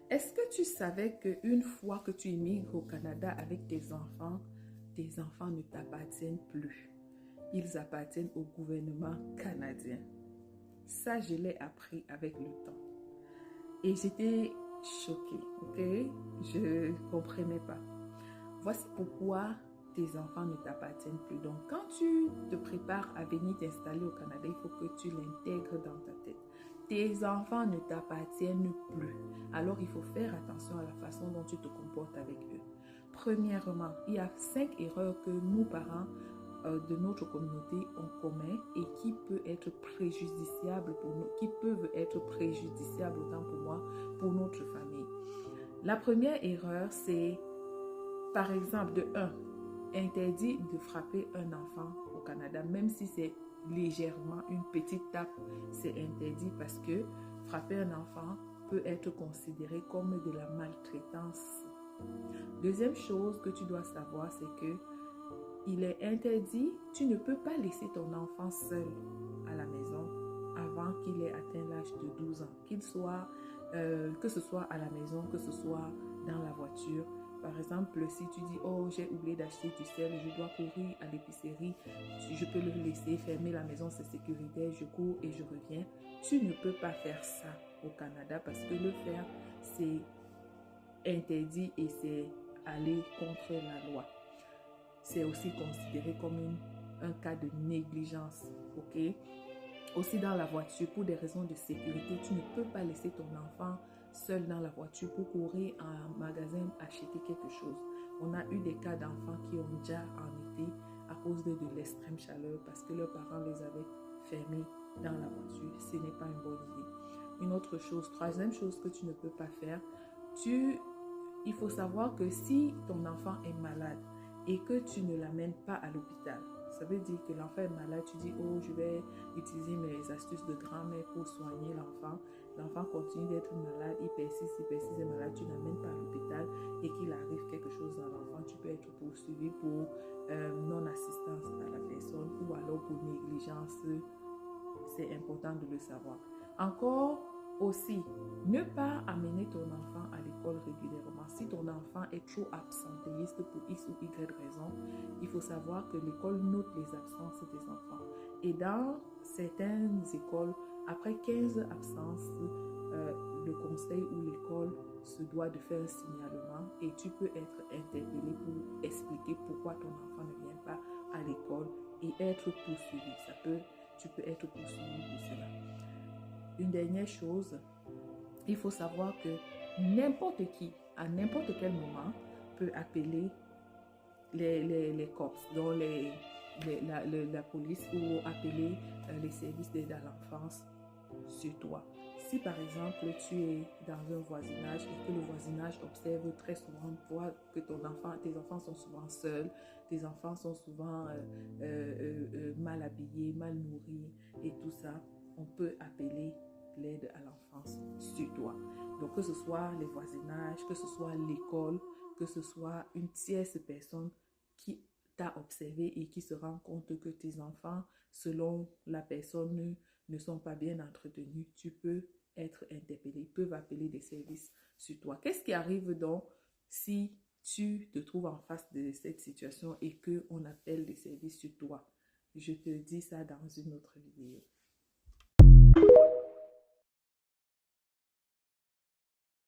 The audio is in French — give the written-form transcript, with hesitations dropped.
Est-ce que tu savais qu'une fois que tu immigres au Canada avec tes enfants ne t'appartiennent plus. Ils appartiennent au gouvernement canadien. Ça, je l'ai appris avec le temps. Et j'étais choquée, ok? Je ne comprenais pas. Voici pourquoi tes enfants ne t'appartiennent plus. Donc, quand tu te prépares à venir t'installer au Canada, il faut que tu l'intègres dans ta tête. Tes enfants ne t'appartiennent plus. Alors, il faut faire attention à la façon dont tu te comportes avec eux. Premièrement, il y a 5 erreurs que nous, parents de notre communauté, on commet et qui peuvent être préjudiciables pour nous, qui peuvent être préjudiciables autant pour moi, pour notre famille. La première erreur, c'est par exemple, de 1, interdit de frapper un enfant au Canada, même si c'est légèrement une petite tape, c'est interdit parce que frapper un enfant peut être considéré comme de la maltraitance. Deuxième chose que tu dois savoir, c'est que il est interdit, tu ne peux pas laisser ton enfant seul à la maison avant qu'il ait atteint l'âge de 12 ans, que ce soit à la maison, que ce soit dans la voiture. Par exemple, si tu dis, oh, j'ai oublié d'acheter du sel, je dois courir à l'épicerie, je peux le laisser fermer la maison, c'est sécuritaire, je cours et je reviens. Tu ne peux pas faire ça au Canada parce que le faire, c'est interdit et c'est aller contre la loi. C'est aussi considéré comme un cas de négligence, ok? Aussi dans la voiture, pour des raisons de sécurité, tu ne peux pas laisser ton enfant seul dans la voiture pour courir à un magasin acheter quelque chose. On a eu des cas d'enfants qui ont déjà en été à cause de l'extrême chaleur parce que leurs parents les avaient fermés dans la voiture. Ce n'est pas une bonne idée. Une autre chose, troisième chose que tu ne peux pas faire, il faut savoir que si ton enfant est malade et que tu ne l'amènes pas à l'hôpital, ça veut dire que l'enfant est malade, tu dis, oh, je vais utiliser mes astuces de grand-mère pour soigner l'enfant. L'enfant continue d'être malade, il persiste, est malade, tu n'amènes pas à l'hôpital et qu'il arrive quelque chose dans l'enfant, tu peux être poursuivi pour non-assistance à la personne ou alors pour négligence. C'est important de le savoir. Encore aussi, ne pas amener ton enfant à l'école régulièrement. Si ton enfant est trop absentéiste pour X ou Y raison, il faut savoir que l'école note les absences des enfants. Et dans certaines écoles, après 15 absences, le conseil ou l'école se doit de faire un signalement et tu peux être interpellé pour expliquer pourquoi ton enfant ne vient pas à l'école et être poursuivi. Tu peux être poursuivi pour cela. Une dernière chose, il faut savoir que n'importe qui, à n'importe quel moment, peut appeler les cops, donc la police ou appeler les services d'aide à l'enfance sur toi. Si par exemple tu es dans un voisinage et que le voisinage observe très souvent, voit que tes enfants sont souvent seuls, tes enfants sont souvent mal habillés, mal nourris et tout ça, on peut appeler l'aide à l'enfance sur toi. Donc que ce soit les voisinages, que ce soit l'école, que ce soit une tierce personne qui t'a observé et qui se rend compte que tes enfants, selon la personne, ne sont pas bien entretenus, tu peux être interpellé. Ils peuvent appeler des services sur toi. Qu'est-ce qui arrive donc si tu te trouves en face de cette situation et qu'on appelle des services sur toi? Je te dis ça dans une autre vidéo.